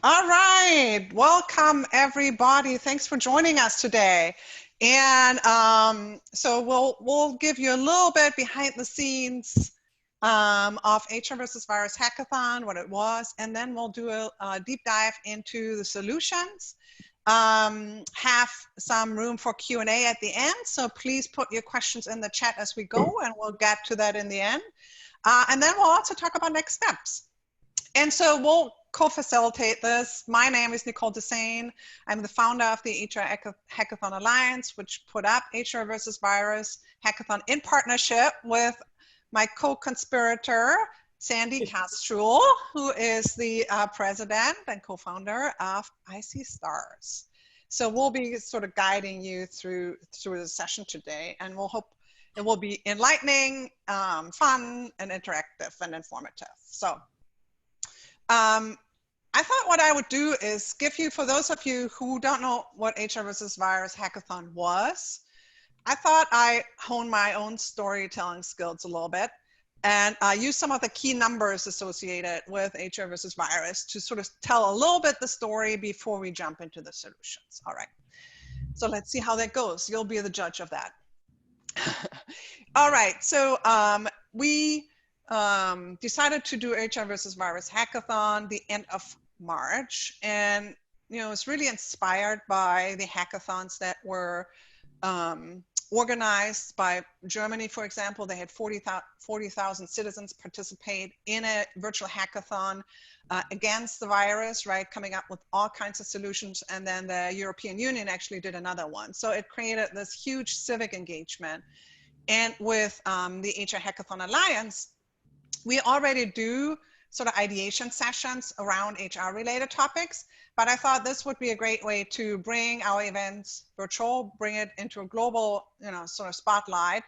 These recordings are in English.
All right, welcome everybody. Thanks for joining us today. And so we'll give you a little bit behind the scenes of HRvsVirus Hackathon, what it was, and then we'll do a deep dive into the solutions. Have some room for Q&A at the end, so please put your questions in the chat as we go, and we'll get to that in the end. And then we'll also talk about next steps. And so we'll co-facilitate this. My name is Nicole Desane. I'm the founder of the HR.Hackathon Alliance, which put up HRvsVirus Hackathon in partnership with my co-conspirator, Sandy Castrol, who is the president and co-founder of IC Stars. So we'll be sort of guiding you through the session today, and we'll hope it will be enlightening, fun, and interactive and informative. So I thought what I would do is give you, for those of you who don't know what HRvsVirus Hackathon was, I thought I honed my own storytelling skills a little bit and use some of the key numbers associated with HRvsVirus to sort of tell a little bit the story before we jump into the solutions. All right, so let's see how that goes. You'll be the judge of that. All right, so we decided to do HRvsVirus Hackathon the end of March, and it's really inspired by the hackathons that were organized by Germany. For example, they had 40,000 citizens participate in a virtual hackathon against the virus, right, coming up with all kinds of solutions. And then the European Union actually did another one. So it created this huge civic engagement. And with the HR.Hackathon Alliance, we already do sort of ideation sessions around HR-related topics, but I thought this would be a great way to bring our events virtual, bring it into a global, sort of spotlight.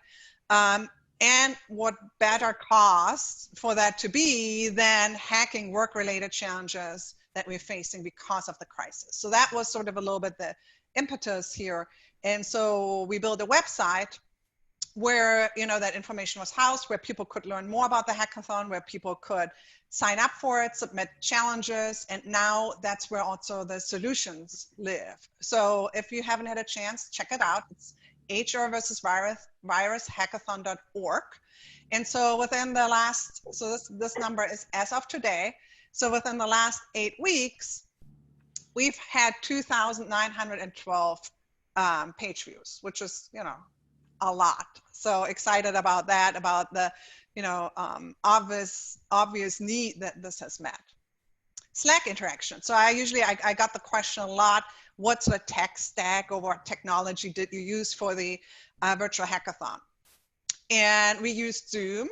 And what better cause for that to be than hacking work-related challenges that we're facing because of the crisis. So that was sort of a little bit the impetus here. And so we built a website where that information was housed, where people could learn more about the hackathon, where people could sign up for it, submit challenges, and now that's where also the solutions live. So if you haven't had a chance, check it out. It's HRvsVirus And so within the last, so this number is as of today, so within the last 8 weeks, we've had 2,912 page views, which is, a lot. So excited about that, about the, obvious need that this has met. Slack interaction. So I got the question a lot, what sort of tech stack or what technology did you use for the virtual hackathon? And we used Zoom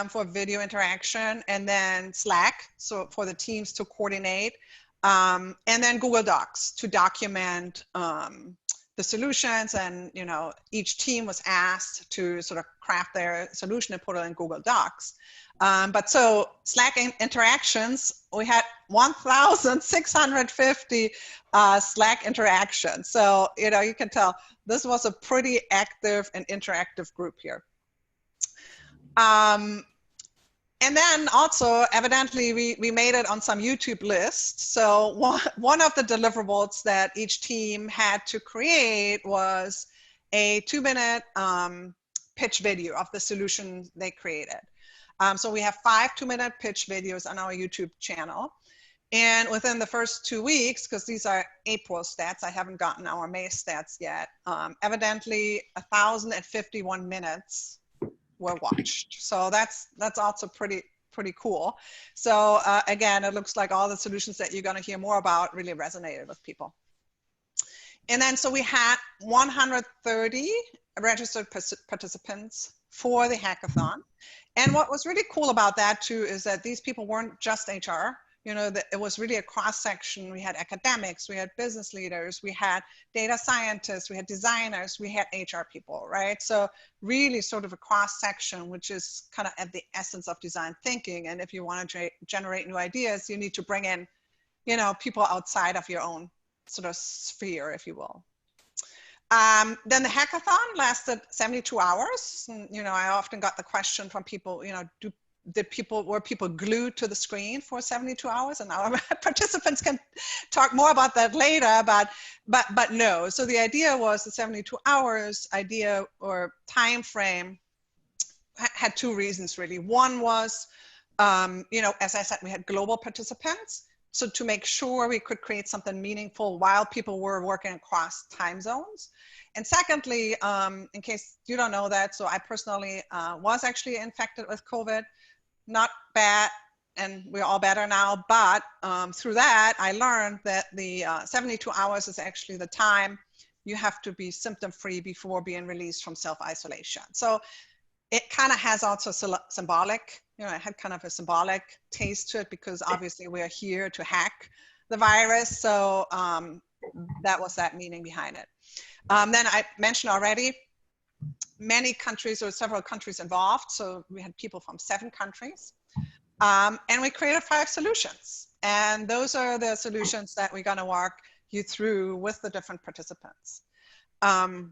for video interaction, and then Slack, so for the teams to coordinate, and then Google Docs to document the solutions, and each team was asked to sort of craft their solution and put it in Google Docs. But so Slack interactions, we had 1,650 Slack interactions. So you can tell this was a pretty active and interactive group here. And then also, evidently, we made it on some YouTube lists. So one of the deliverables that each team had to create was a 2-minute pitch video of the solution they created. So we have 5 2-minute pitch videos on our YouTube channel. And within the first 2 weeks, because these are April stats, I haven't gotten our May stats yet, evidently 1,051 minutes were watched. So that's also pretty cool. So again, it looks like all the solutions that you're going to hear more about really resonated with people. And then so we had 130 registered participants for the hackathon. And what was really cool about that too is that these people weren't just HR. That it was really a cross section. We had academics, we had business leaders, we had data scientists, we had designers, we had HR people, right? So really sort of a cross section, which is kind of at the essence of design thinking. And if you want to generate new ideas, you need to bring in, people outside of your own sort of sphere, if you will. Then the hackathon lasted 72 hours. And, I often got the question from people, do were people glued to the screen for 72 hours? And our participants can talk more about that later, but no. So the idea was the 72 hours idea or time frame had two reasons really. One was, as I said, we had global participants. So to make sure we could create something meaningful while people were working across time zones. And secondly, in case you don't know that, so I personally was actually infected with COVID. Not bad, and we're all better now, but through that, I learned that the 72 hours is actually the time you have to be symptom-free before being released from self-isolation. So it kind of has also symbolic, it had kind of a symbolic taste to it, because obviously we are here to hack the virus. So that was that meaning behind it. Then I mentioned already, many countries or several countries involved. So we had people from 7 countries. And we created 5 solutions. And those are the solutions that we're going to walk you through with the different participants. But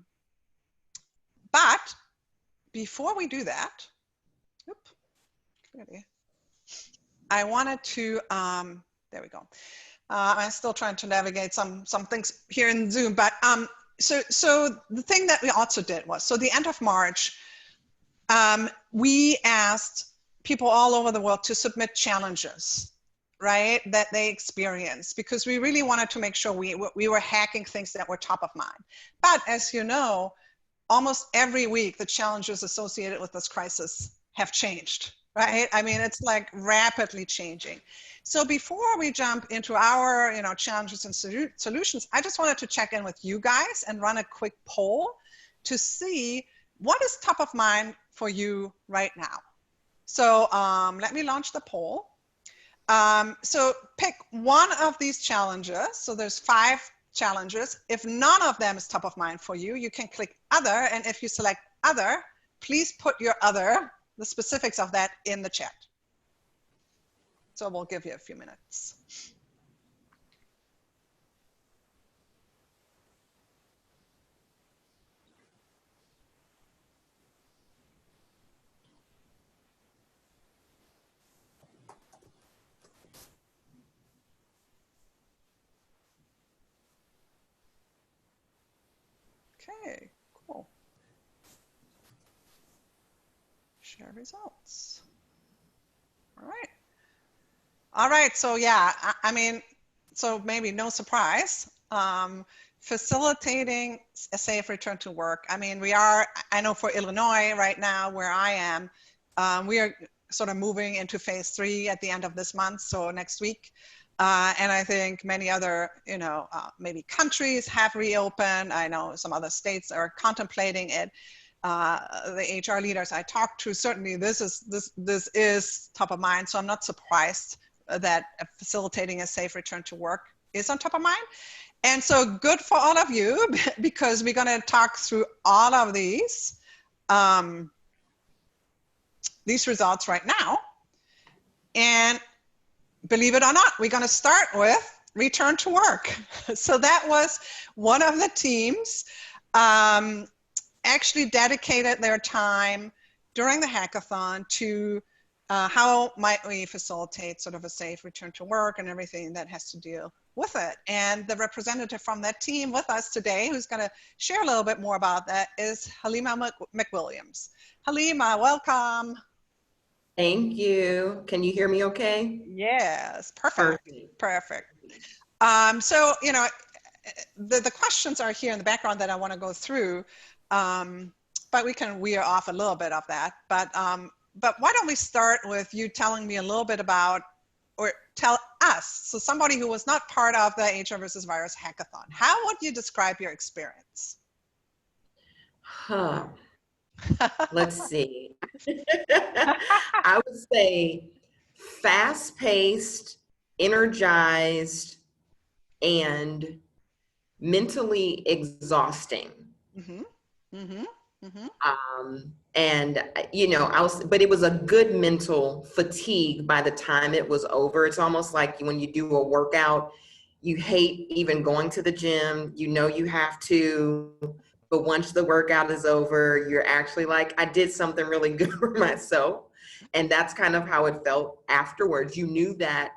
before we do that, I wanted to, there we go. I'm still trying to navigate some things here in Zoom, but so the thing that we also did was, so the end of March, we asked people all over the world to submit challenges, right, that they experienced, because we really wanted to make sure we were hacking things that were top of mind. But as you know, almost every week, the challenges associated with this crisis have changed, right? I mean, it's like rapidly changing. So before we jump into our challenges and solutions, I just wanted to check in with you guys and run a quick poll to see what is top of mind for you right now. So let me launch the poll. So pick one of these challenges. So there's 5 challenges. If none of them is top of mind for you, you can click other. And if you select other, please put your other, the specifics of that, in the chat. So we'll give you a few minutes. Okay, cool. Share results. All right. All right, so yeah, I mean, so maybe no surprise, facilitating a safe return to work. I mean, I know for Illinois right now, where I am, we are sort of moving into phase 3 at the end of this month, so next week. And I think many other, maybe countries have reopened. I know some other states are contemplating it. The HR leaders I talked to, certainly this is top of mind. So I'm not surprised that facilitating a safe return to work is on top of mind. And so good for all of you, because we're going to talk through all of these results right now. And believe it or not, we're going to start with return to work. So that was one of the teams actually dedicated their time during the hackathon to how might we facilitate sort of a safe return to work and everything that has to deal with it. And the representative from that team with us today, who's going to share a little bit more about that, is Halima McWilliams. Halima, welcome. Thank you. Can you hear me okay? Yes, perfect. Perfect. So, the questions are here in the background that I want to go through, but we can weir off a little bit of that. But why don't we start with you telling me a little bit about, or tell us, so somebody who was not part of the HRvsVirus Hackathon, how would you describe your experience? Let's see. I would say fast-paced, energized, and mentally exhausting. Mm-hmm. Mm-hmm. Mm-hmm. But it was a good mental fatigue by the time it was over. It's almost like when you do a workout, you hate even going to the gym, you have to, but once the workout is over, you're actually like, I did something really good for myself. And that's kind of how it felt afterwards. You knew that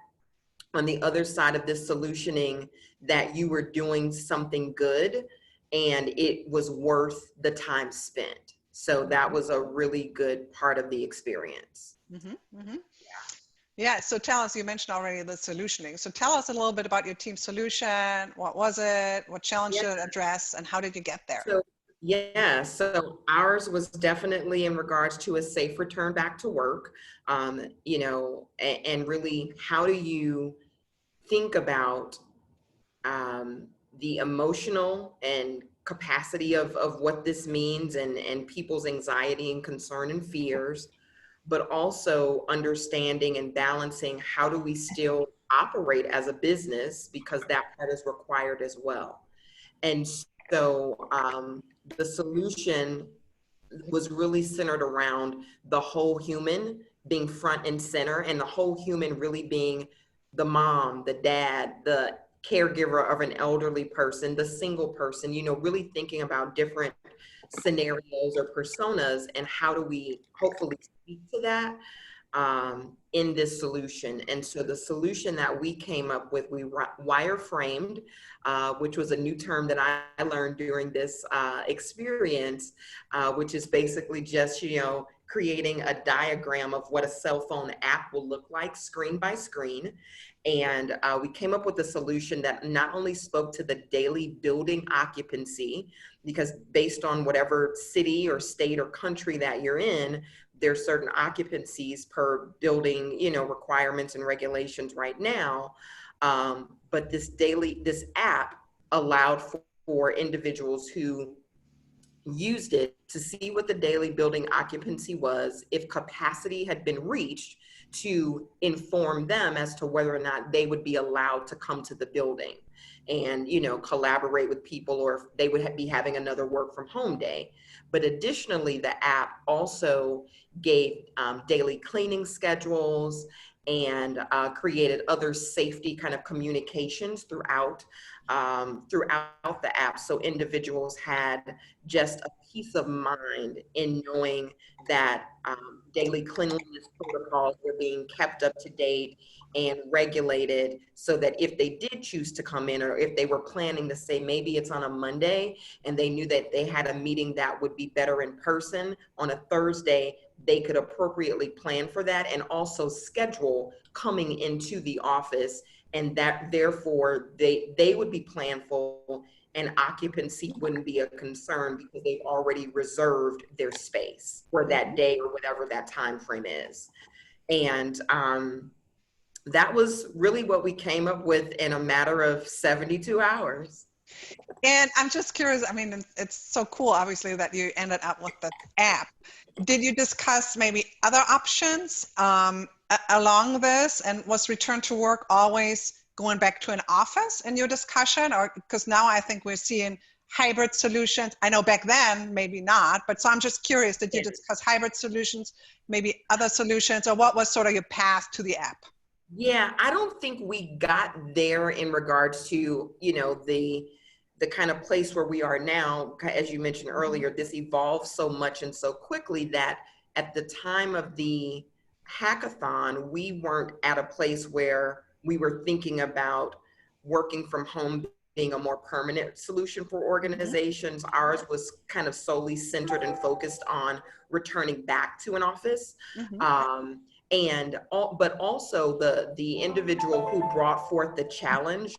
on the other side of this solutioning that you were doing something good and it was worth the time spent. So that was a really good part of the experience. Mm-hmm, mm-hmm. Yeah, so tell us, you mentioned already the solutioning. So tell us a little bit about your team solution. What was it? What challenge did it address? And how did you get there? So ours was definitely in regards to a safe return back to work, and really how do you think about the emotional and capacity of what this means and people's anxiety and concern and fears, but also understanding and balancing how do we still operate as a business because that part is required as well. And so the solution was really centered around the whole human being front and center, and the whole human really being the mom, the dad, the caregiver of an elderly person, the single person, really thinking about different scenarios or personas and how do we hopefully speak to that in this solution. And so the solution that we came up with, we wireframed, which was a new term that I learned during this experience, which is basically just, creating a diagram of what a cell phone app will look like screen by screen. And we came up with a solution that not only spoke to the daily building occupancy, because based on whatever city or state or country that you're in, there's certain occupancies per building, requirements and regulations right now. But this app allowed for individuals who used it to see what the daily building occupancy was, if capacity had been reached, to inform them as to whether or not they would be allowed to come to the building and, collaborate with people, or if they would be having another work from home day. But additionally, the app also gave daily cleaning schedules and created other safety kind of communications throughout the app. So individuals had just a peace of mind in knowing that daily cleanliness protocols were being kept up to date and regulated, so that if they did choose to come in, or if they were planning to say maybe it's on a Monday and they knew that they had a meeting that would be better in person on a Thursday, they could appropriately plan for that and also schedule coming into the office, and that therefore they would be planful and occupancy wouldn't be a concern because they've already reserved their space for that day or whatever that time frame is. And that was really what we came up with in a matter of 72 hours. And I'm just curious, I mean, it's so cool, obviously, that you ended up with the app. Did you discuss maybe other options along this? And was return to work always going back to an office in your discussion? Or because now I think we're seeing hybrid solutions. I know back then, maybe not, but so I'm just curious, did you discuss hybrid solutions, maybe other solutions, or what was sort of your path to the app? Yeah, I don't think we got there in regards to, the kind of place where we are now. As you mentioned earlier, this evolved so much and so quickly that at the time of the hackathon, we weren't at a place where we were thinking about working from home being a more permanent solution for organizations. Ours was kind of solely centered and focused on returning back to an office. But also the individual who brought forth the challenge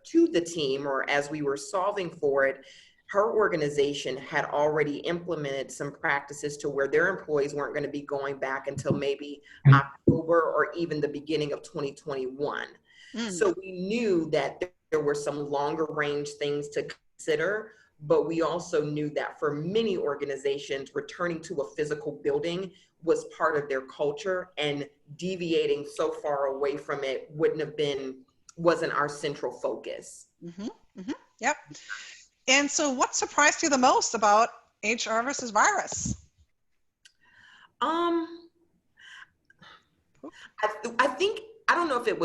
to the team, or as we were solving for it, her organization had already implemented some practices to where their employees weren't going to be going back until maybe October or even the beginning of 2021. So we knew that there were some longer range things to consider, but we also knew that for many organizations, returning to a physical building was part of their culture, and deviating so far away from it wasn't our central focus. Yep. And so what surprised you the most about HRvsVirus? I think, I don't know if it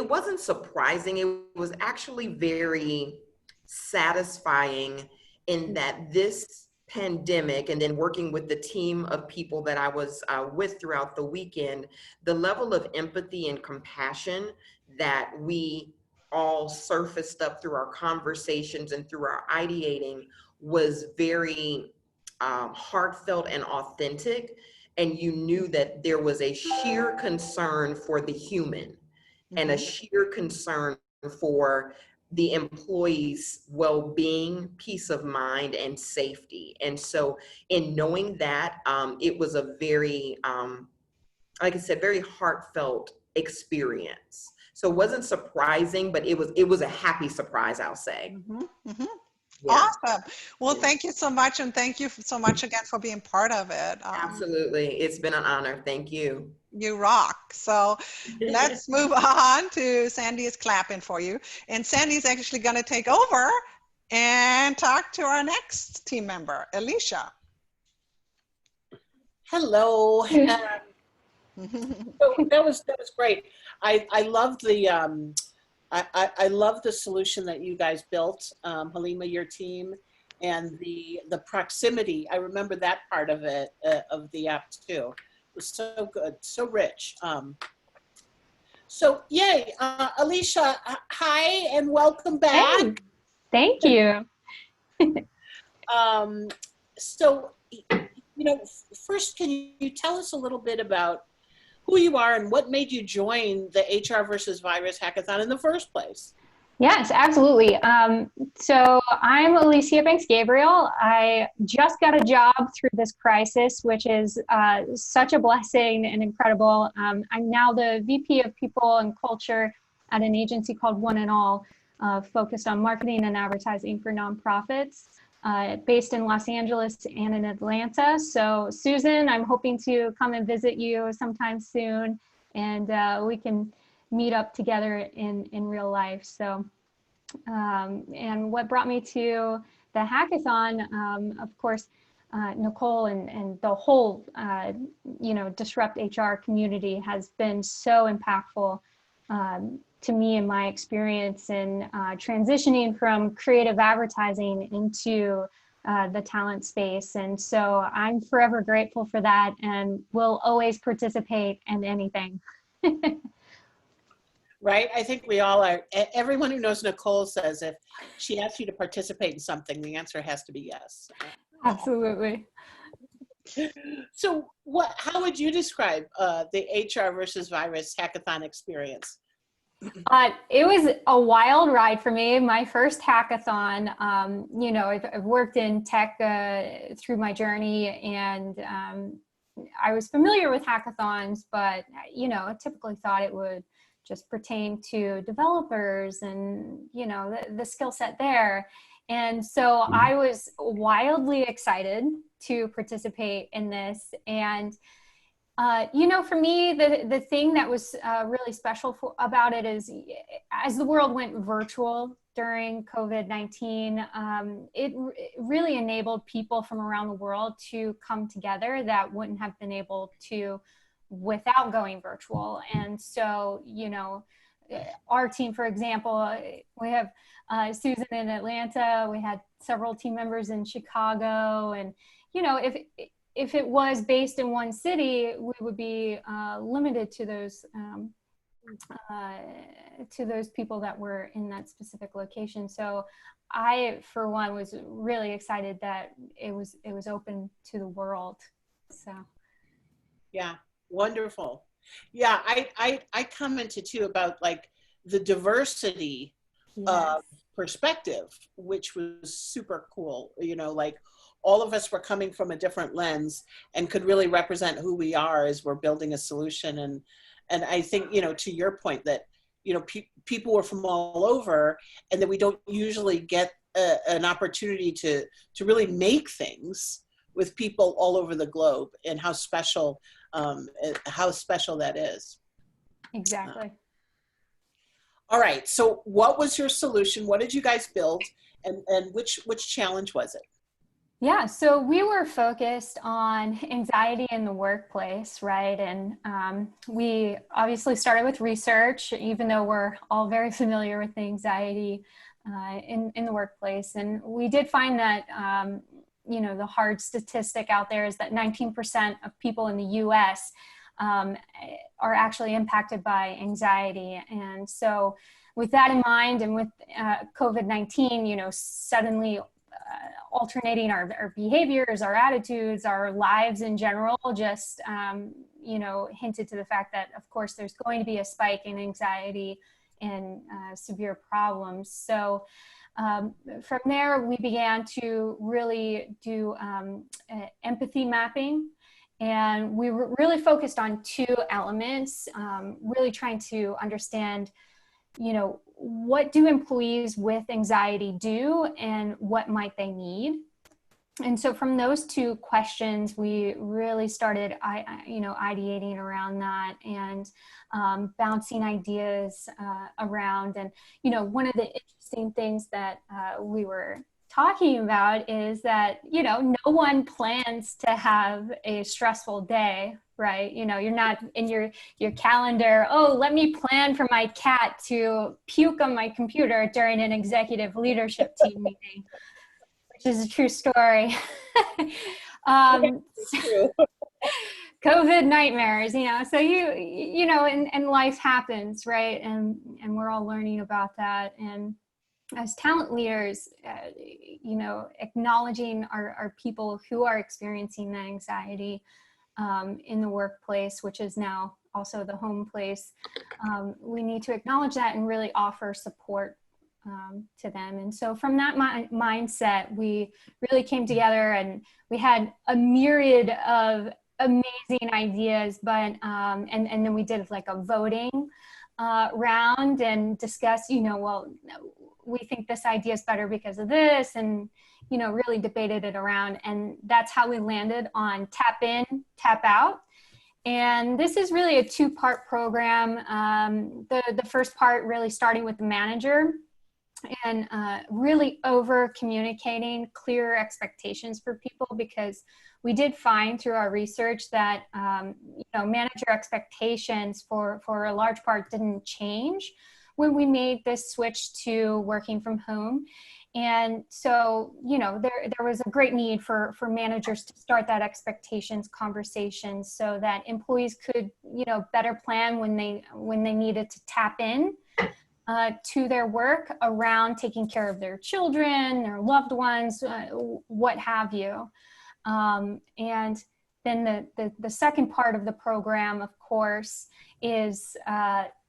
wasn't surprising. It was actually very satisfying in that this pandemic, and then working with the team of people that I was with throughout the weekend, the level of empathy and compassion that we all surfaced up through our conversations and through our ideating was very heartfelt and authentic. And you knew that there was a sheer concern for the human and a sheer concern for the employees' well-being, peace of mind, and safety. And so in knowing that, it was a very, like I said, very heartfelt experience. So it wasn't surprising, but it was a happy surprise, I'll say. Yeah. Awesome. Well, thank you so much. And thank you so much again for being part of it. Absolutely. It's been an honor. Thank you. You rock. So let's move on to Sandy is clapping for you. And Sandy's actually going to take over and talk to our next team member, Alicia. Hello. So that was great. I love the I love the solution that you guys built, Halima, your team, and the proximity. I remember that part of it, of the app too. It was so good, so rich. So yay, Alicia, hi and welcome back. Hey, thank you. So, you know, first, can you tell us a little bit about who you are and what made you join the HRvsVirus Hackathon in the first place? Yes, absolutely. So I'm Alicia Banks-Gabriel. I just got a job through this crisis, which is such a blessing and incredible. I'm now the VP of People and Culture at an agency called One and All, focused on marketing and advertising for nonprofits, based in Los Angeles and in Atlanta. So Susan, I'm hoping to come and visit you sometime soon, and we can meet up together in real life. So, and what brought me to the hackathon, of course, Nicole and the whole, you know, Disrupt HR community has been so impactful to me in my experience in transitioning from creative advertising into the talent space. And so I'm forever grateful for that and will always participate in anything. Right? I think we all are. Everyone who knows Nicole says if she asks you to participate in something, the answer has to be yes. Absolutely. So how would you describe the HRvsVirus Hackathon experience? It was a wild ride for me. My first hackathon, you know, I've worked in tech through my journey, and I was familiar with hackathons, but, you know, I typically thought it would just pertain to developers and, you know, the skill set there. And so I was wildly excited to participate in this. And you know, for me, the thing that was really special about it is, as the world went virtual during COVID-19, it really enabled people from around the world to come together that wouldn't have been able to without going virtual. And so, you know, our team, for example, we have Susan in Atlanta, we had several team members in Chicago, and, you know, if it was based in one city, we would be limited to those people that were in that specific location. So I, for one, was really excited that it was open to the world. So yeah, wonderful. Yeah, I commented too about like the diversity of perspective, which was super cool. You know, like all of us were coming from a different lens and could really represent who we are as we're building a solution. And I think, you know, to your point that, you know, people were from all over, and that we don't usually get an opportunity to really make things with people all over the globe, and how special that is. exactly. All right, so what was your solution? What did you guys build, and which challenge was it? Yeah, so we were focused on anxiety in the workplace, right? And we obviously started with research, even though we're all very familiar with the anxiety in the workplace. And we did find that, you know, the hard statistic out there is that 19% of people in the US are actually impacted by anxiety. And so with that in mind, and with COVID-19, you know, suddenly alternating our behaviors, our attitudes, our lives in general, just, you know, hinted to the fact that, of course, there's going to be a spike in anxiety and severe problems. So from there, we began to really do empathy mapping. And we were really focused on two elements, really trying to understand, you know, what do employees with anxiety do and what might they need? And so from those two questions, we really started, you know, ideating around that and bouncing ideas around. And, you know, one of the interesting things that we were talking about is that, you know, no one plans to have a stressful day, right? You know, you're not in your calendar, oh, let me plan for my cat to puke on my computer during an executive leadership team meeting, which is a true story. COVID nightmares, you know, so you know, and life happens, right? And we're all learning about that. And as talent leaders, you know, acknowledging our people who are experiencing that anxiety in the workplace, which is now also the home place, we need to acknowledge that and really offer support to them. And so from that mindset, we really came together and we had a myriad of amazing ideas, but and then we did like a voting round and discussed, you know, well, we think this idea is better because of this, and, you know, really debated it around. And that's how we landed on Tap In, Tap Out. And this is really a two-part program. The first part really starting with the manager and really over communicating clear expectations for people, because we did find through our research that you know, manager expectations for a large part didn't change when we made this switch to working from home. And so, you know, there was a great need for managers to start that expectations conversation so that employees could, you know, better plan when they needed to tap in to their work around taking care of their children, their loved ones, what have you. And then the second part of the program, of course, is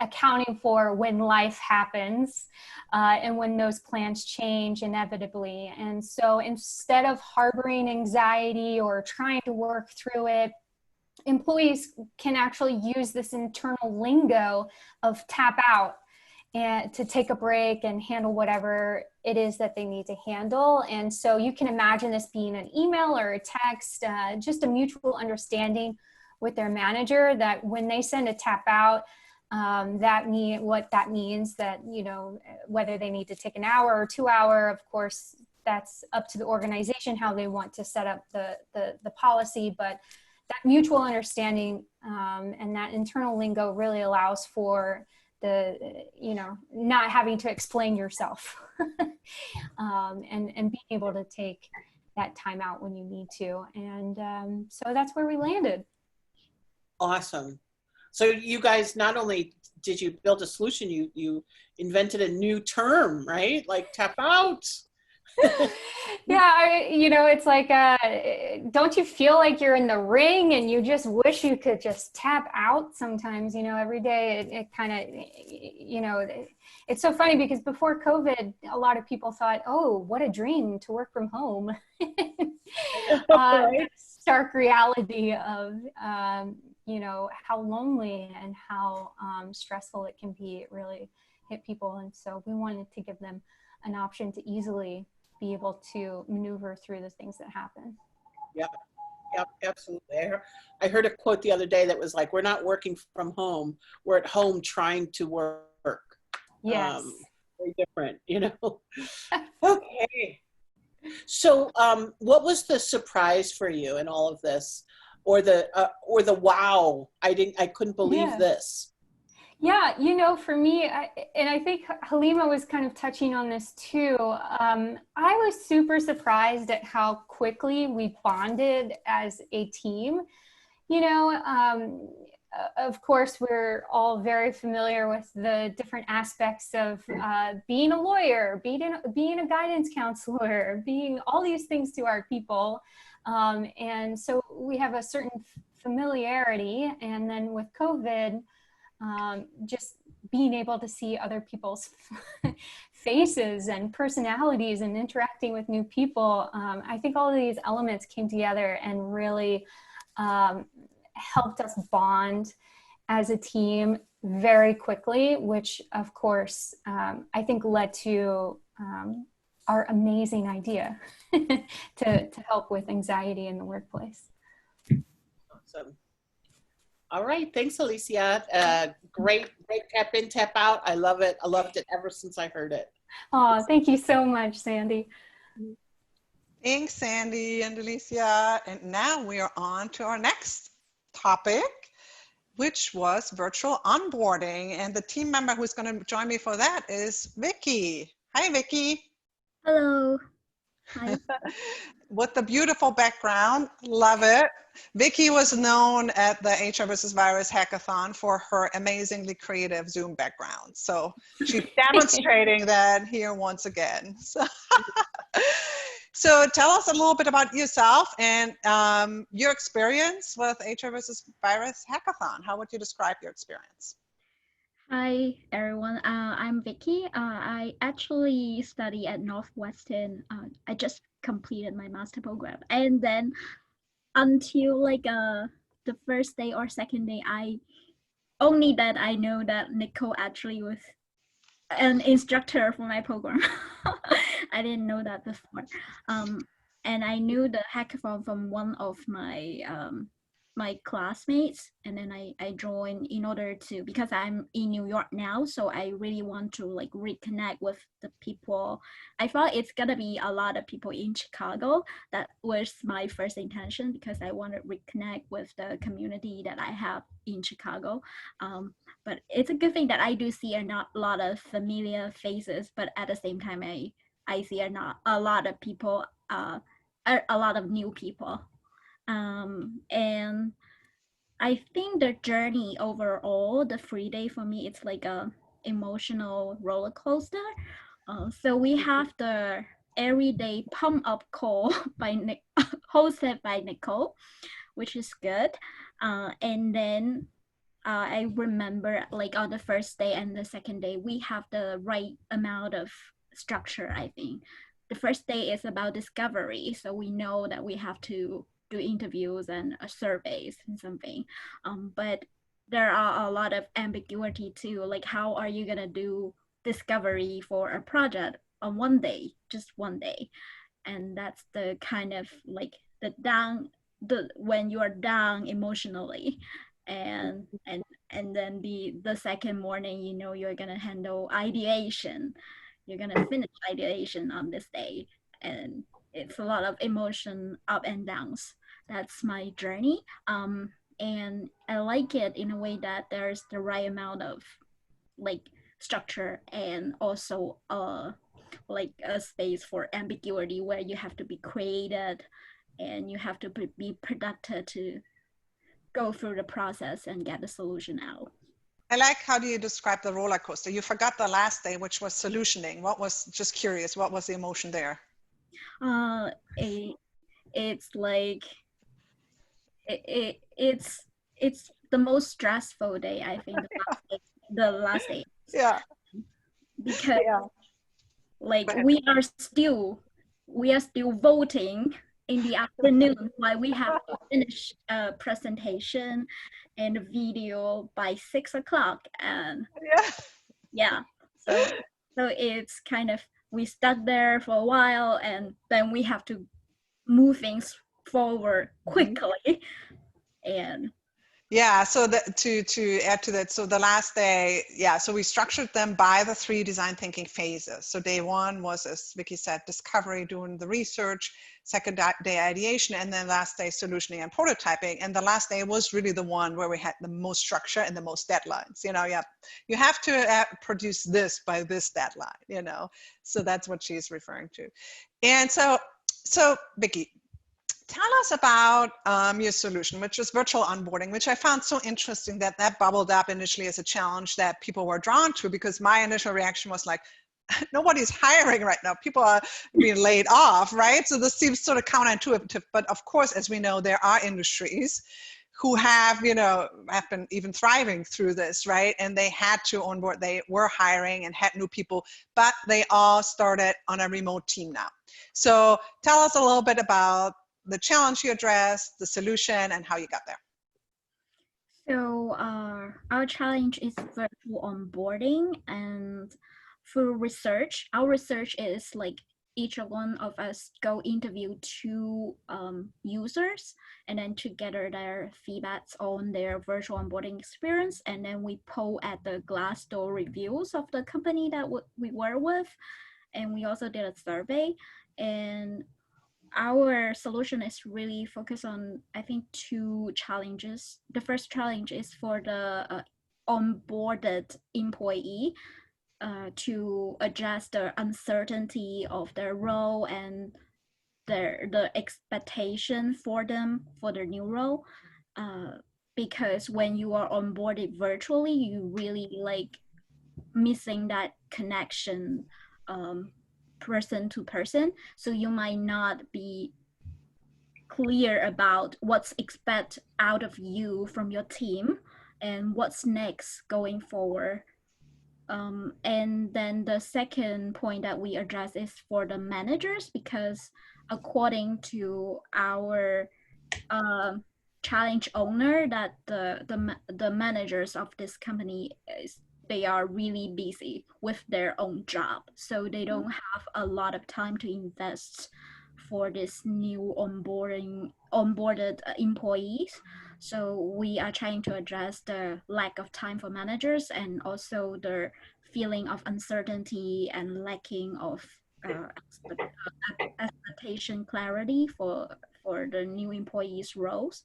accounting for when life happens and when those plans change inevitably. And so instead of harboring anxiety or trying to work through it, employees can actually use this internal lingo of tap out and to take a break and handle whatever it is that they need to handle. And so you can imagine this being an email or a text, just a mutual understanding with their manager that when they send a tap out, what that means that, you know, whether they need to take an hour or 2 hour, of course, that's up to the organization, how they want to set up the policy. But that mutual understanding and that internal lingo really allows for you know, not having to explain yourself and being able to take that time out when you need to. And so that's where we landed. Awesome. So you guys, not only did you build a solution, you invented a new term, right? Like tap out. Yeah, you know, it's like, don't you feel like you're in the ring and you just wish you could just tap out sometimes, you know, every day it kind of, you know, it's so funny because before COVID, a lot of people thought, oh, what a dream to work from home. Right? Stark reality of, you know, how lonely and how stressful it can be. It really hit people. And so we wanted to give them an option to easily be able to maneuver through the things that happen. Yep, absolutely. I heard a quote the other day that was like, we're not working from home, we're at home trying to work. Yes. Very different, you know? Okay. So what was the surprise for you in all of this? Or the wow, I couldn't believe this? Yeah, you know, for me, and I think Halima was kind of touching on this too. I was super surprised at how quickly we bonded as a team. You know, of course, we're all very familiar with the different aspects of being a lawyer, being a guidance counselor, being all these things to our people. And so we have a certain familiarity. And then with COVID, just being able to see other people's faces and personalities and interacting with new people, I think all of these elements came together and really helped us bond as a team very quickly, which of course I think led to our amazing idea to help with anxiety in the workplace. Awesome. All right, thanks, Elysia. Great tap in, tap out. I love it. I loved it ever since I heard it. Oh, thank you so much, Sandy. Thanks, Sandy and Alicia. And now we are on to our next topic, which was virtual onboarding. And the team member who's going to join me for that is Vicky. Hi, Vicky. Hello. Hi. With the beautiful background, love it. Vicky was known at the HRvsVirus Hackathon for her amazingly creative Zoom background. So she's demonstrating that here once again. So tell us a little bit about yourself and your experience with HRvsVirus Hackathon. How would you describe your experience? Hi, everyone. I'm Vicky. I actually study at Northwestern. I just completed my master program. And then until like the first day or second day, I know that Nicole actually was an instructor for my program. I didn't know that before. And I knew the hackathon from one of my my classmates, and then I joined in order to, because I'm in New York now, so I really want to like reconnect with the people. I thought it's gonna be a lot of people in Chicago. That was my first intention, because I want to reconnect with the community that I have in Chicago. But it's a good thing that I do see a lot of familiar faces, but at the same time I see a lot of people, a lot of new people. And I think the journey overall, the 3 day for me, it's like a emotional roller coaster. So we have the everyday pump up call by hosted by Nicole, which is good. And then I remember like on the first day and the second day, we have the right amount of structure, I think. The first day is about discovery. So we know that we have to do interviews and surveys and something. But there are a lot of ambiguity too. Like, how are you gonna do discovery for a project on one day, just one day? And that's the kind of like when you are down emotionally, and then the second morning, you know, you're gonna handle ideation. You're gonna finish ideation on this day, and it's a lot of emotion up and downs. That's my journey. And I like it in a way that there's the right amount of like structure, and also like a space for ambiguity where you have to be creative and you have to be productive to go through the process and get the solution out. I like how do you describe the roller coaster? You forgot the last day, which was solutioning. What was, just curious, what was the emotion there? It's like it's the most stressful day, I think. The last day. Yeah. Because like we are still voting in the afternoon, while we have to finish a presentation and a video by 6 o'clock. And so it's kind of, we stuck there for a while, and then we have to move things forward quickly. And Yeah, so to add to that, so the last day, yeah, so we structured them by the 3 design thinking phases. So day 1 was, as Vicky said, discovery, doing the research, second day ideation, and then last day solutioning and prototyping. And the last day was really the one where we had the most structure and the most deadlines. You know, yeah, you have to produce this by this deadline, you know, so that's what she's referring to. And so Vicky, tell us about your solution, which is virtual onboarding, which I found so interesting that that bubbled up initially as a challenge that people were drawn to, because my initial reaction was like, nobody's hiring right now. People are being laid off, right? So this seems sort of counterintuitive. But of course, as we know, there are industries who have, you know, have been even thriving through this, right? And they had to onboard, they were hiring and had new people, but they all started on a remote team now. So tell us a little bit about the challenge you addressed, the solution, and how you got there. So our challenge is virtual onboarding, and for research, our research is like each one of us go interview 2 users and then to gather their feedbacks on their virtual onboarding experience, and then we poll at the Glassdoor reviews of the company that we were with, and we also did a survey. And our solution is really focused on, I think, 2 challenges. The first challenge is for the onboarded employee to adjust the uncertainty of their role and the expectation for them for their new role. Because when you are onboarded virtually, you really like missing that connection person to person. So you might not be clear about what's expected out of you from your team and what's next going forward. And then the second point that we address is for the managers, because according to our challenge owner, that the managers of this company they are really busy with their own job, so they don't have a lot of time to invest for this new onboarded employees. So we are trying to address the lack of time for managers and also the feeling of uncertainty and lacking of expectation clarity for the new employees' roles.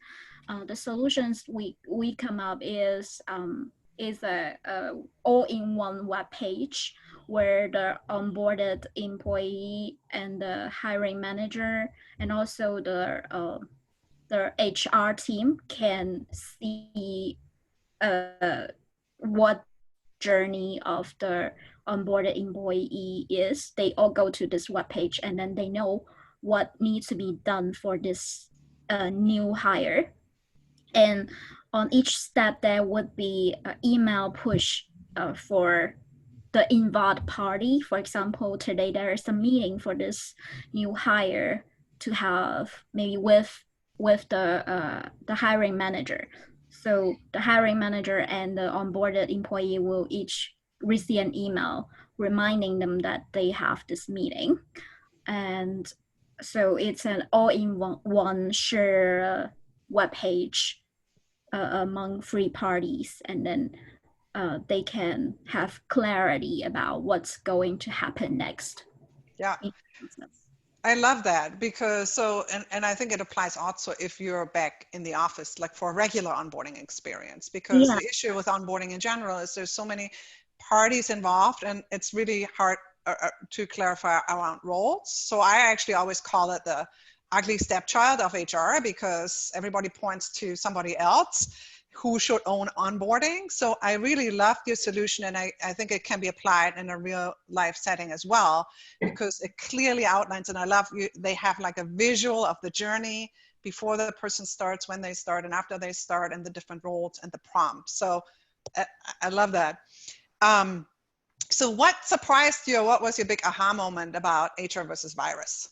The solutions we come up is a all-in-one web page where the onboarded employee and the hiring manager and also the HR team can see what journey of the onboarded employee is. They all go to this web page and then they know what needs to be done for this new hire. And on each step, there would be an email push for the involved party. For example, today there is a meeting for this new hire to have maybe with the hiring manager. So the hiring manager and the onboarded employee will each receive an email reminding them that they have this meeting. And so it's an all-in-one share web page among 3 parties, and then they can have clarity about what's going to happen next. Yeah. I love that, because so, and I think it applies also if you're back in the office, like for a regular onboarding experience, because the issue with onboarding in general is there's so many parties involved and it's really hard to clarify around roles. So I actually always call it the ugly stepchild of HR, because everybody points to somebody else who should own onboarding. So I really love your solution, and I think it can be applied in a real life setting as well, because it clearly outlines, and I love you, they have like a visual of the journey before the person starts, when they start, and after they start, and the different roles and the prompts. So I love that. So what surprised you, or what was your big aha moment about HRvsVirus?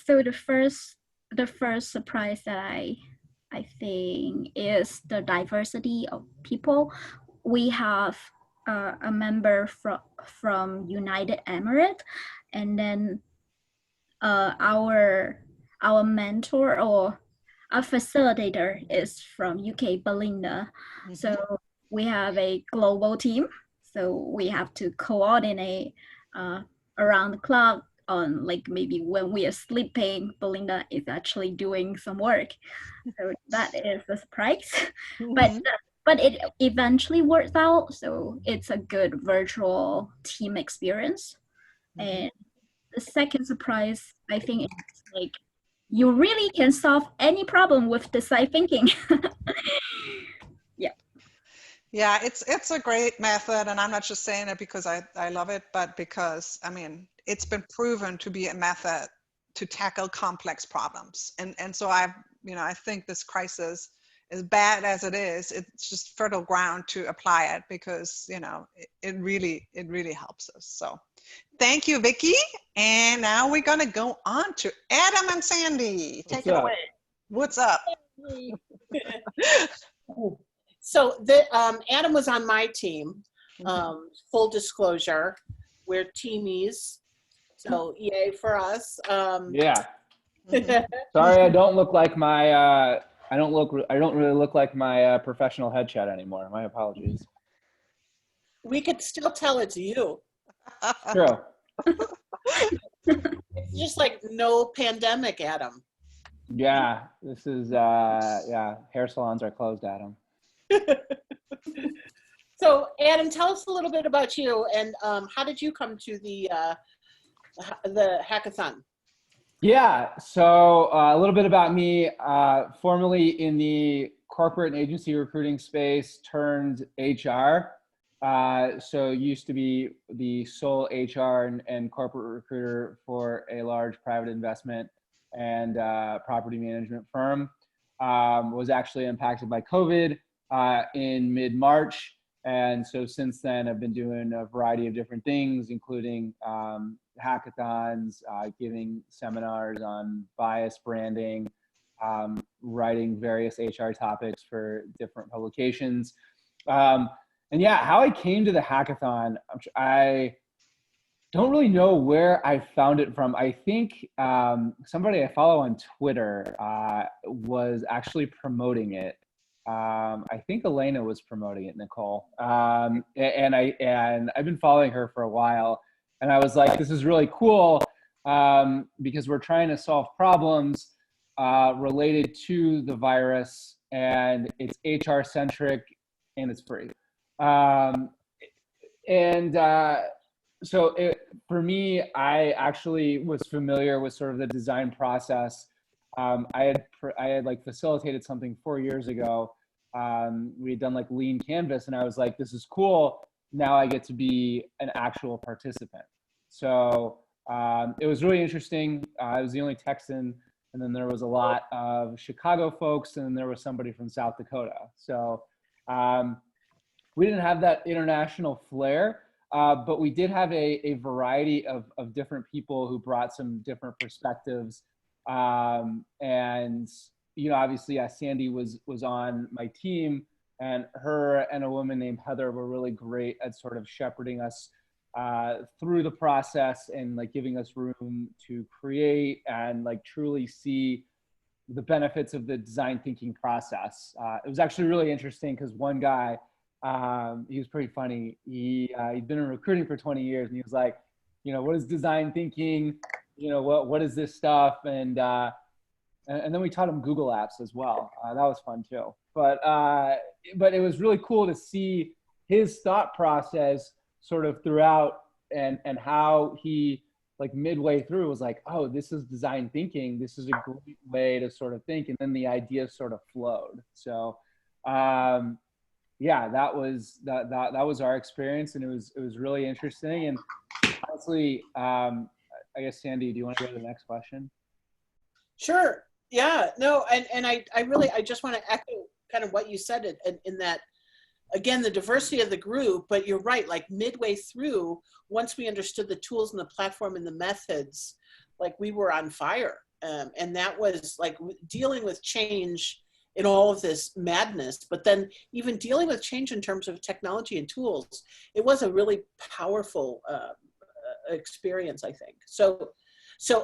So the first surprise that I think is the diversity of people. We have a member from United Emirates, and then our mentor or our facilitator is from UK, Belinda. Mhm. So we have a global team. So we have to coordinate around the clock on like maybe when we are sleeping, Belinda is actually doing some work. So that is a surprise. Mhm. But it eventually works out. So it's a good virtual team experience. Mhm. And the second surprise, I think, is like you really can solve any problem with design thinking. Yeah, it's a great method, and I'm not just saying it because I love it, but because I mean it's been proven to be a method to tackle complex problems. And so I think this crisis, as bad as it is, it's just fertile ground to apply it because it really helps us. So thank you, Vicky. And now we're gonna go on to Adam and Sandy. Take it away. What's up? So Adam was on my team. Full disclosure, we're teamies, so yay for us. Yeah. Sorry, I don't look like my. I don't really look like my professional headshot anymore. My apologies. We could still tell it's you. True. It's just like no pandemic, Adam. Yeah, this is. Yeah, hair salons are closed, Adam. So Adam, tell us a little bit about you and how did you come to the hackathon? Yeah, so a little bit about me. Formerly in the corporate and agency recruiting space, turned HR. So used to be the sole HR and corporate recruiter for a large private investment and property management firm. Was actually impacted by COVID in mid-March. And so since then, I've been doing a variety of different things, including hackathons, giving seminars on bias branding, writing various HR topics for different publications. And yeah, how I came to the hackathon, I don't really know where I found it from. I think somebody I follow on Twitter was actually promoting it. I think Elena was promoting it, Nicole. And I've been following her for a while, and I was like, this is really cool because we're trying to solve problems related to the virus, and it's HR centric and it's free. So for me, I actually was familiar with sort of the design process. I had like facilitated something 4 years ago. We had done like lean canvas, and I was like, this is cool. Now I get to be an actual participant. So it was really interesting. I was the only Texan, and then there was a lot of Chicago folks, and then there was somebody from South Dakota. So we didn't have that international flair. But we did have a variety of different people who brought some different perspectives. And, obviously Sandy was on my team, and her and a woman named Heather were really great at sort of shepherding us through the process and like giving us room to create and like truly see the benefits of the design thinking process. It was actually really interesting because one guy, he was pretty funny. He'd been in recruiting for 20 years, and he was like, what is design thinking? What is this stuff? And then we taught him Google Apps as well. That was fun too. But it was really cool to see his thought process sort of throughout, and how he like midway through was like, oh, this is design thinking. This is a great way to sort of think. And then the idea sort of flowed. So yeah, that was our experience, and it was really interesting. And honestly, I guess Sandy, do you want to go to the next question? Sure. Yeah. No. And I just want to echo kind of what you said in that, again, the diversity of the group. But you're right. Like midway through, once we understood the tools and the platform and the methods, like we were on fire, and that was like dealing with change in all of this madness, but then even dealing with change in terms of technology and tools, it was a really powerful experience, I think. So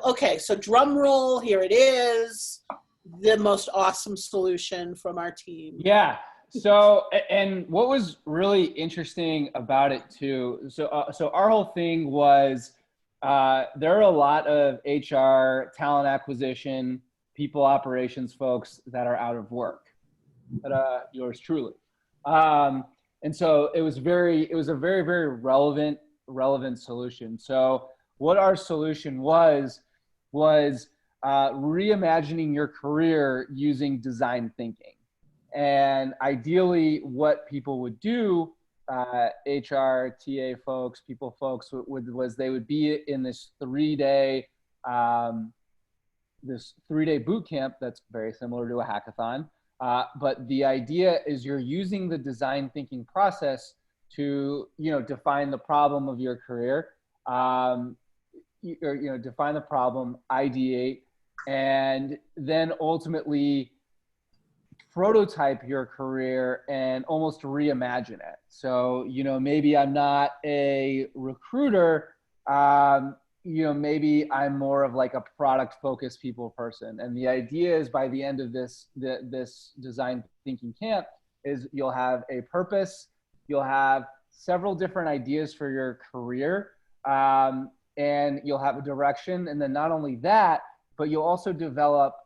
okay, so drum roll, here it is. the most awesome solution from our team. Yeah. So, and what was really interesting about it too, so our whole thing was, there are a lot of HR, talent acquisition, people operations folks that are out of work, but yours truly. And so it was a very, very relevant solution. So what our solution was reimagining your career using design thinking. And ideally, what people would do, HR, TA folks, people folks, was they would be in this 3-day boot camp that's very similar to a hackathon. But the idea is you're using the design thinking process to, define the problem of your career, define the problem, ideate, and then ultimately prototype your career and almost reimagine it. So, maybe I'm not a recruiter, maybe I'm more of like a product focused people person. And the idea is by the end of this design thinking camp is you'll have a purpose, you'll have several different ideas for your career, and you'll have a direction. And then not only that, but you'll also develop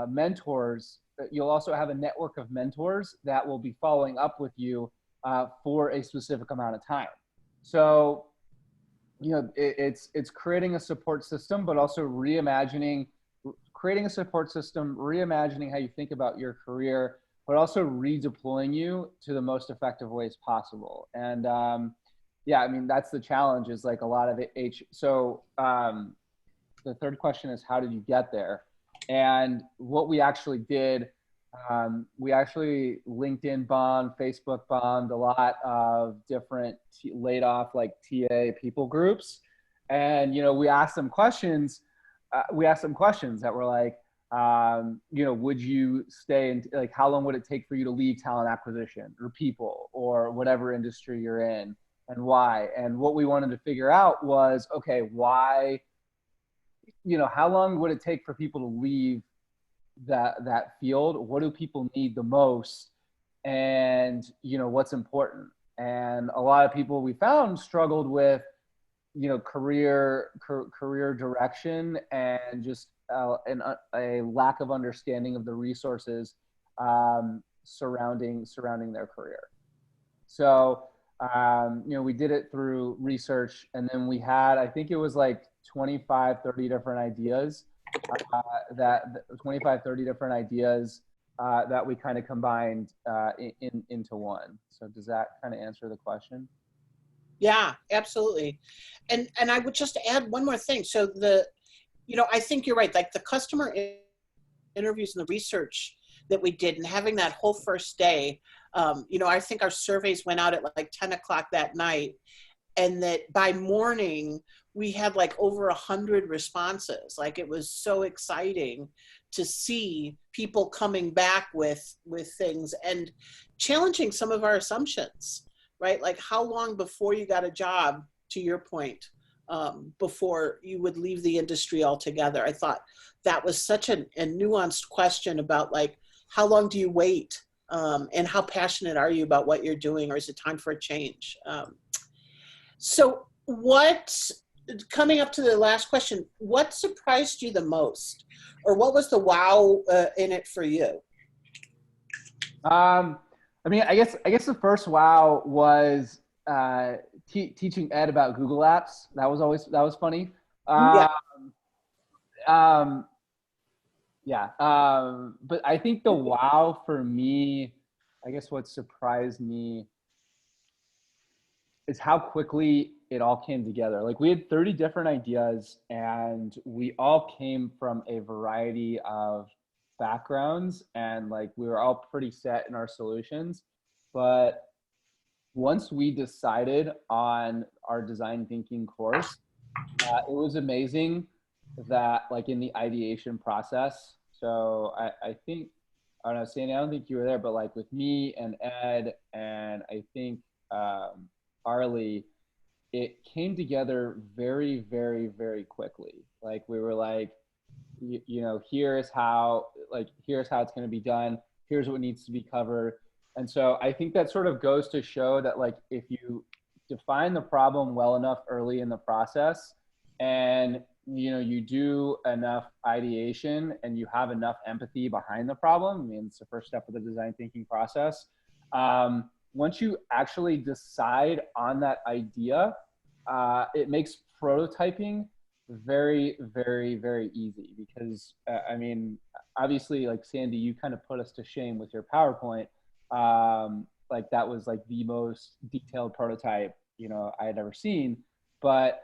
mentors. You'll also have a network of mentors that will be following up with you for a specific amount of time. So, it's creating a support system, but also creating a support system, reimagining how you think about your career, but also redeploying you to the most effective ways possible. And that's the challenge, is like a lot of it. So the third question is, how did you get there? And what we actually did, we actually LinkedIn bombed, Facebook bombed a lot of different laid off like TA people groups. And, we asked them questions. That were like, would you stay in, like, how long would it take for you to leave talent acquisition or people or whatever industry you're in, and why? And what we wanted to figure out was, okay, why, how long would it take for people to leave that field? What do people need the most? And, what's important? And a lot of people we found struggled with, career direction and just a lack of understanding of the resources surrounding their career. So, we did it through research, and then we had, I think it was like 25, 30 different ideas, 30 different ideas that we kind of combined into one. So does that kind of answer the question? Yeah, absolutely. And I would just add one more thing. So I think you're right. Like the customer interviews and the research that we did, and having that whole first day, I think our surveys went out at like 10 o'clock that night, and that by morning we had like over 100 responses. Like it was so exciting to see people coming back with things and challenging some of our assumptions, right? Like how long before you got a job, to your point, before you would leave the industry altogether? I thought that was such a nuanced question about like, how long do you wait? And how passionate are you about what you're doing, or is it time for a change? So coming up to the last question, what surprised you the most, or what was the wow in it for you? I guess the first wow was teaching Ed about Google Apps. That was funny. But I think the wow for me, I guess what surprised me is how quickly it all came together. Like we had 30 different ideas, and we all came from a variety of backgrounds, and like we were all pretty set in our solutions. But once we decided on our design thinking course, it was amazing that like in the ideation process. So I think, I don't know, Sandy, I don't think you were there, but like with me and Ed and I think Arlie, it came together very, very, very quickly. Like we were like, you know, here's how it's going to be done. Here's what needs to be covered. And so I think that sort of goes to show that, like, if you define the problem well enough early in the process, and, you know, you do enough ideation and you have enough empathy behind the problem, I mean, it's the first step of the design thinking process. Once you actually decide on that idea, it makes prototyping very, very, very easy, because I mean, obviously, like, Sandy, you kind of put us to shame with your PowerPoint. Like, that was like the most detailed prototype, you know, I had ever seen. But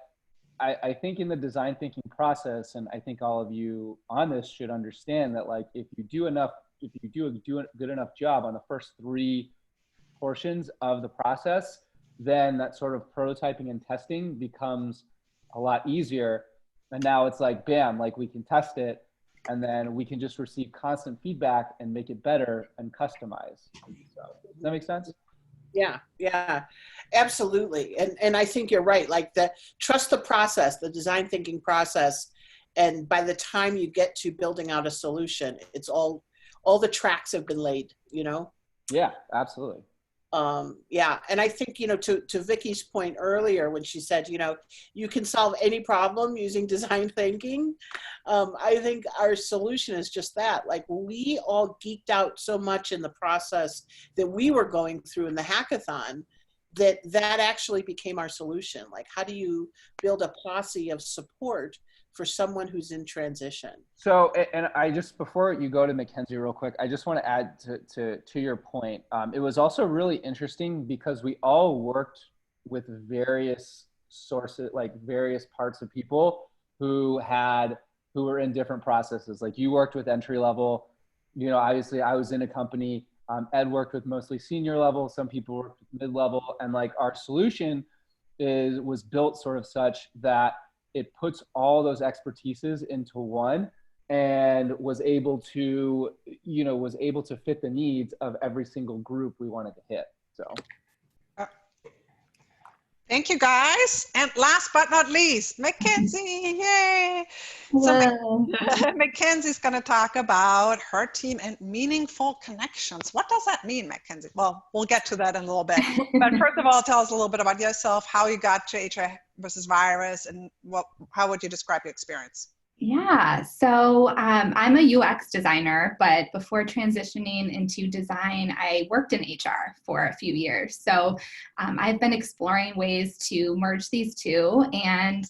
I think in the design thinking process, and I think all of you on this should understand that, like, if you do a good enough job on the first 3 portions of the process, then that sort of prototyping and testing becomes a lot easier. And now it's like, bam, like, we can test it, and then we can just receive constant feedback and make it better and customize. So, does that make sense? Yeah, yeah, absolutely. And I think you're right. Like, trust the process, the design thinking process. And by the time you get to building out a solution, it's all the tracks have been laid, you know? Yeah, absolutely. Yeah, and I think, you know, to Vicky's point earlier when she said, you know, you can solve any problem using design thinking. I think our solution is just that. Like, we all geeked out so much in the process that we were going through in the hackathon that actually became our solution. Like, how do you build a posse of support for someone who's in transition? So, and I just, before you go to Mackenzie real quick, I just want to add to your point. It was also really interesting because we all worked with various sources, like various parts of people who were in different processes. Like, you worked with entry level, you know, obviously I was in a company, Ed worked with mostly senior level, some people worked with mid-level, and like, our solution was built sort of such that it puts all those expertises into one, and was able to fit the needs of every single group we wanted to hit. So. Thank you, guys. And last but not least, Mackenzie, yay. Hello. So Mackenzie's going to talk about her team and meaningful connections. What does that mean, Mackenzie? Well, we'll get to that in a little bit. But first of all, tell us a little bit about yourself, how you got to HRvsVirus, and how would you describe your experience? Yeah, so I'm a UX designer, but before transitioning into design, I worked in HR for a few years. So I've been exploring ways to merge these two, and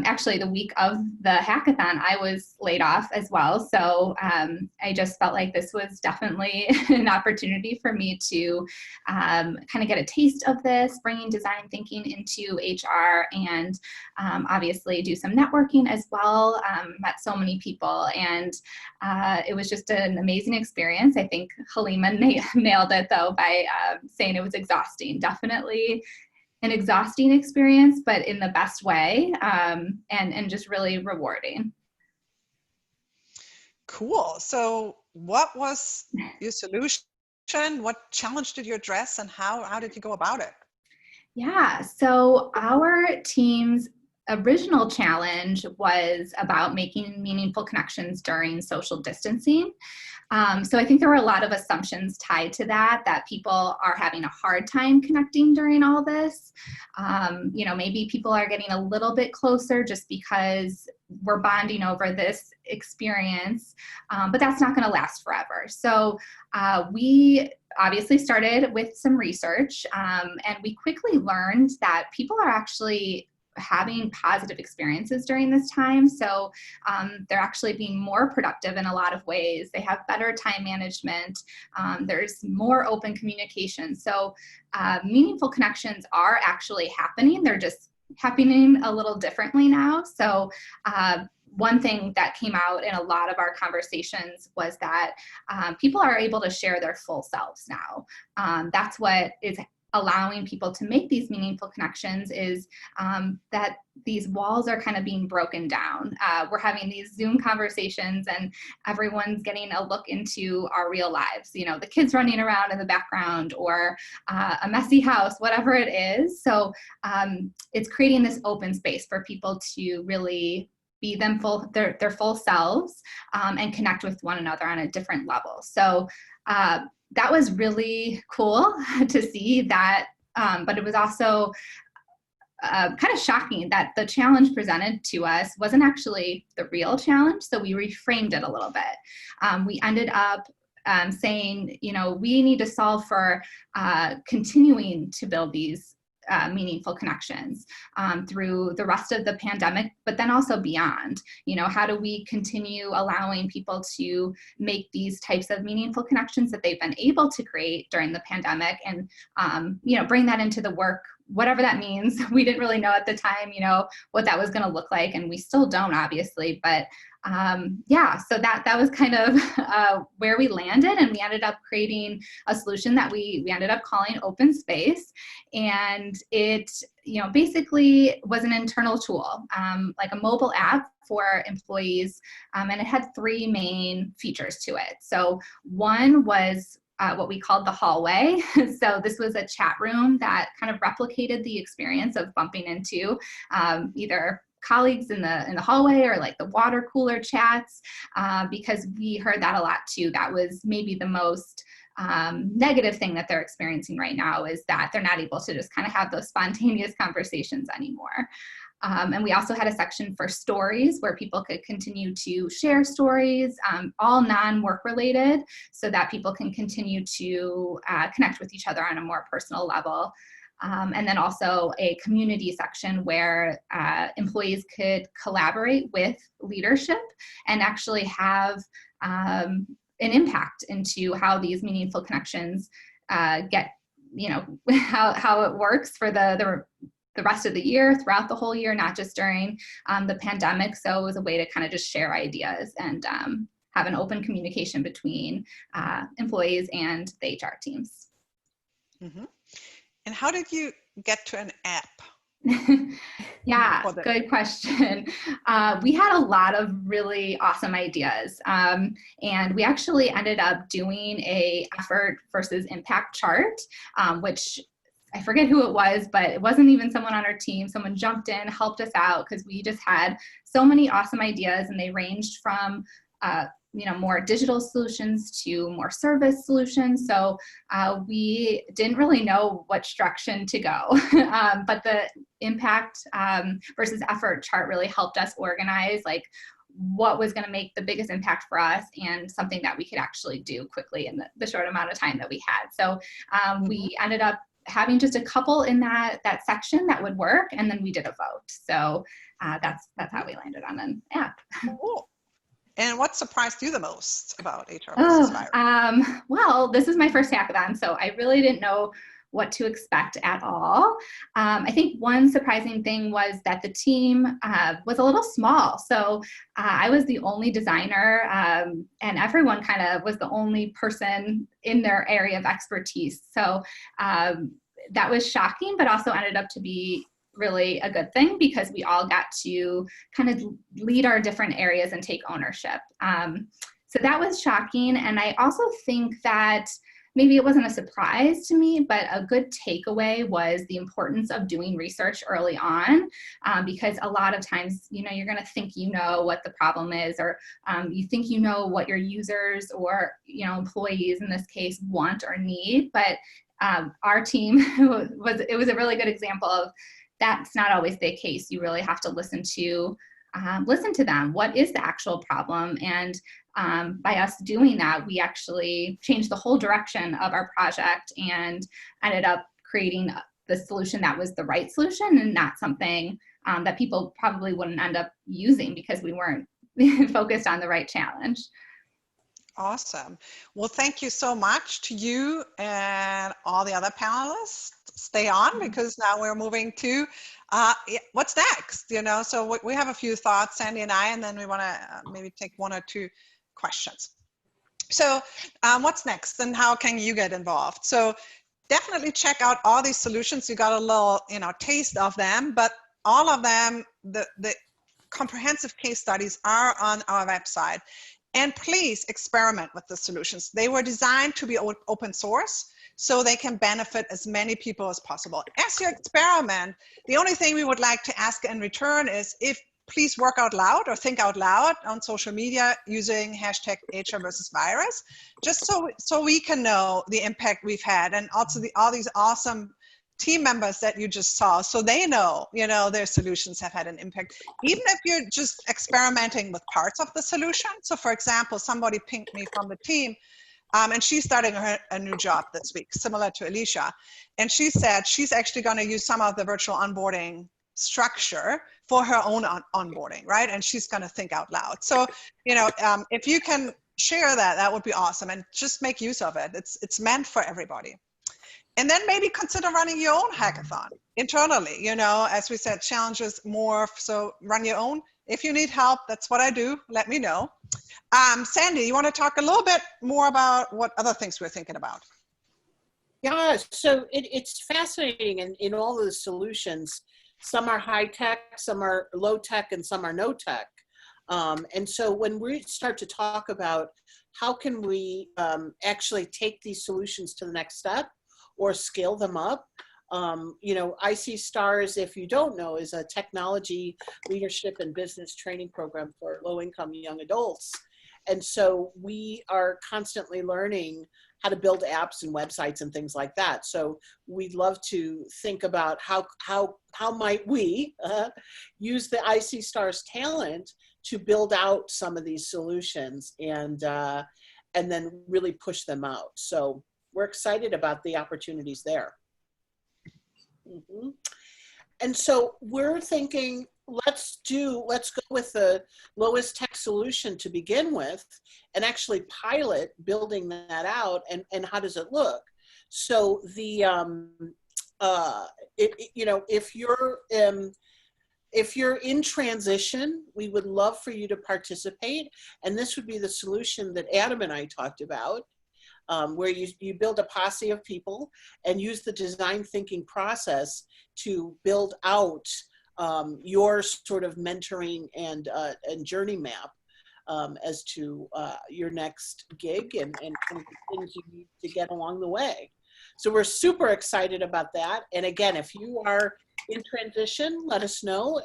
actually the week of the hackathon, I was laid off as well. So I just felt like this was definitely an opportunity for me to kind of get a taste of this, bringing design thinking into HR, and obviously do some networking as well. Met so many people, and it was just an amazing experience. I think Halima nailed it though by saying it was exhausting. Definitely an exhausting experience, but in the best way, and just really rewarding. Cool. So what was your solution? What challenge did you address, and how did you go about it? Yeah, so our team's original challenge was about making meaningful connections during social distancing. So I think there were a lot of assumptions tied to that people are having a hard time connecting during all this. You know, maybe people are getting a little bit closer just because we're bonding over this experience, but that's not going to last forever. So we obviously started with some research, and we quickly learned that people are actually having positive experiences during this time. So they're actually being more productive in a lot of ways. They have better time management. There's more open communication. So meaningful connections are actually happening. They're just happening a little differently now. So one thing that came out in a lot of our conversations was that people are able to share their full selves now. That's what is allowing people to make these meaningful connections, is that these walls are kind of being broken down. We're having these Zoom conversations and everyone's getting a look into our real lives, you know, the kids running around in the background, or a messy house, whatever it is. So it's creating this open space for people to really be their full selves and connect with one another on a different level. So that was really cool to see that, but it was also kind of shocking that the challenge presented to us wasn't actually the real challenge. So we reframed it a little bit. We ended up saying, you know, we need to solve for continuing to build these meaningful connections through the rest of the pandemic, but then also beyond. You know, how do we continue allowing people to make these types of meaningful connections that they've been able to create during the pandemic, and you know, bring that into the work, whatever that means. We didn't really know at the time, you know, what that was going to look like, and we still don't, obviously, but yeah, so that was kind of where we landed, and we ended up creating a solution that we ended up calling Open Space, and it, you know, basically was an internal tool, like a mobile app for employees, and it had 3 main features to it. So one was what we called the hallway. So this was a chat room that kind of replicated the experience of bumping into either colleagues in the hallway or like the water cooler chats, because we heard that a lot too. That was maybe the most negative thing that they're experiencing right now, is that they're not able to just kind of have those spontaneous conversations anymore. And we also had a section for stories where people could continue to share stories, all non-work related, so that people can continue to connect with each other on a more personal level. And then also a community section where employees could collaborate with leadership and actually have an impact into how these meaningful connections get, you know, how it works for the rest of the year, throughout the whole year, not just during the pandemic. So it was a way to kind of just share ideas and have an open communication between employees and the HR teams. Mm-hmm. And how did you get to an app? Yeah, good question. We had a lot of really awesome ideas, and we actually ended up doing a effort versus impact chart, which I forget who it was, but it wasn't even someone on our team. Someone jumped in, helped us out, because we just had so many awesome ideas, and they ranged from you know, more digital solutions to more service solutions. So we didn't really know which direction to go, but the impact versus effort chart really helped us organize like what was going to make the biggest impact for us, and something that we could actually do quickly in the short amount of time that we had. So we ended up having just a couple in that section that would work, and then we did a vote. So that's how we landed on an app. Cool. And what surprised you the most about HRvsVirus? Well, this is my first hackathon, so I really didn't know what to expect at all. I think one surprising thing was that the team was a little small. So I was the only designer, and everyone kind of was the only person in their area of expertise. So that was shocking, but also ended up to be really a good thing, because we all got to kind of lead our different areas and take ownership. So that was shocking. And I also think that maybe it wasn't a surprise to me, but a good takeaway was the importance of doing research early on, because a lot of times, you know, you're going to think you know what the problem is, or you think you know what your users or, you know, employees in this case want or need. But our team it was a really good example of that's not always the case. You really have to listen to them. What is the actual problem? And by us doing that, we actually changed the whole direction of our project and ended up creating the solution that was the right solution, and not something that people probably wouldn't end up using because we weren't focused on the right challenge. Awesome. Well, thank you so much to you and all the other panelists. Stay on, because now we're moving to what's next, you know. So we have a few thoughts, Sandy and I, and then we want to maybe take 1 or 2 questions. So what's next, and how can you get involved? So definitely check out all these solutions. You got a little, you know, taste of them, but all of them, the comprehensive case studies are on our website. And please experiment with the solutions. They were designed to be open source, so they can benefit as many people as possible. As you experiment, the only thing we would like to ask in return is, if please work out loud or think out loud on social media using hashtag HRvsVirus, just so we can know the impact we've had, and also all these awesome team members that you just saw, so they know, their solutions have had an impact, even if you're just experimenting with parts of the solution. So for example, somebody pinged me from the team, and she's starting a new job this week, similar to Alicia. And she said she's actually going to use some of the virtual onboarding structure for her own onboarding, right? And she's going to think out loud. So, if you can share that, that would be awesome. And just make use of it. It's meant for everybody. And then maybe consider running your own hackathon internally. As we said, challenges morph, so run your own. If you need help, that's what I do. Let me know. Sandy, you want to talk a little bit more about what other things we're thinking about? Yeah, so it's fascinating in all of the solutions. Some are high tech, some are low tech, and some are no tech. And so when we start to talk about how can we actually take these solutions to the next step or scale them up, IC Stars, if you don't know, is a technology leadership and business training program for low-income young adults. And so we are constantly learning how to build apps and websites and things like that. So we'd love to think about how might we use the IC Stars talent to build out some of these solutions and then really push them out. So we're excited about the opportunities there. Mm-hmm. And so we're thinking, let's go with the lowest tech solution to begin with and actually pilot building that out, and how does it look? So the if you're in transition, we would love for you to participate, and this would be the solution that Adam and I talked about, where you build a posse of people and use the design thinking process to build out your sort of mentoring and journey map as to your next gig and kind of the things you need to get along the way. So we're super excited about that. And again, if you are in transition, let us know.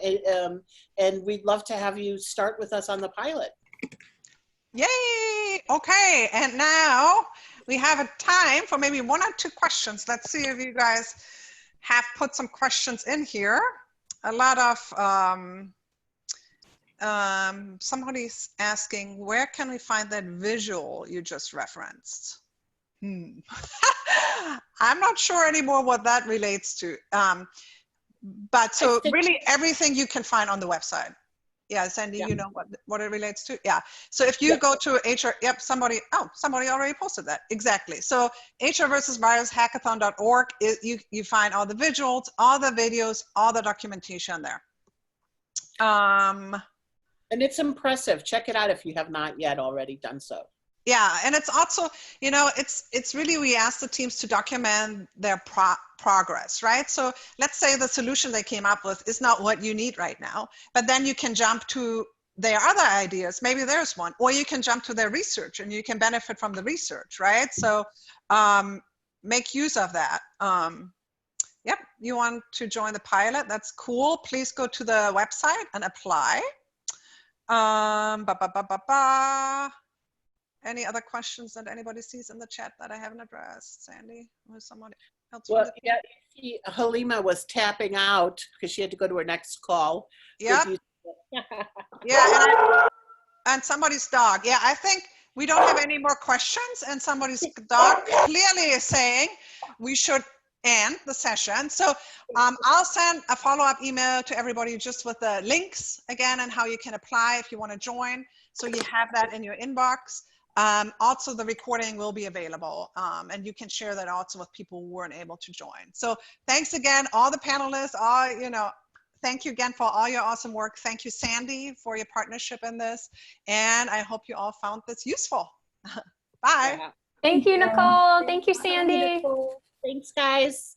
And we'd love to have you start with us on the pilot. Yay! Okay, and now we have a time for maybe 1 or 2 questions. Let's see if you guys have put some questions in here. A lot of, somebody's asking, where can we find that visual you just referenced? I'm not sure anymore what that relates to. But so really everything you can find on the website. Yeah, Sandy, you know what it relates to? Yeah. So if you go to HR, somebody already posted that. Exactly. So HRvsVirusHackathon.org, you find all the visuals, all the videos, all the documentation there. And it's impressive. Check it out if you have not yet already done so. Yeah, and it's also, it's really, we ask the teams to document their progress, right? So let's say the solution they came up with is not what you need right now, but then you can jump to their other ideas. Maybe there's one, or you can jump to their research and you can benefit from the research, right? So make use of that. Yep, you want to join the pilot? That's cool. Please go to the website and apply. Any other questions that anybody sees in the chat that I haven't addressed? Sandy, or someone else? Well, yeah, Halima was tapping out because she had to go to her next call. Yeah. Yeah, and somebody's dog. Yeah, I think we don't have any more questions, and somebody's dog clearly is saying we should end the session. So I'll send a follow-up email to everybody just with the links again and how you can apply if you want to join. So you have that in your inbox. Also, the recording will be available, and you can share that also with people who weren't able to join. So thanks again, all the panelists, thank you again for all your awesome work. Thank you, Sandy, for your partnership in this. And I hope you all found this useful. Bye. Thank you, Nicole. Thank you, Sandy. Thanks, guys.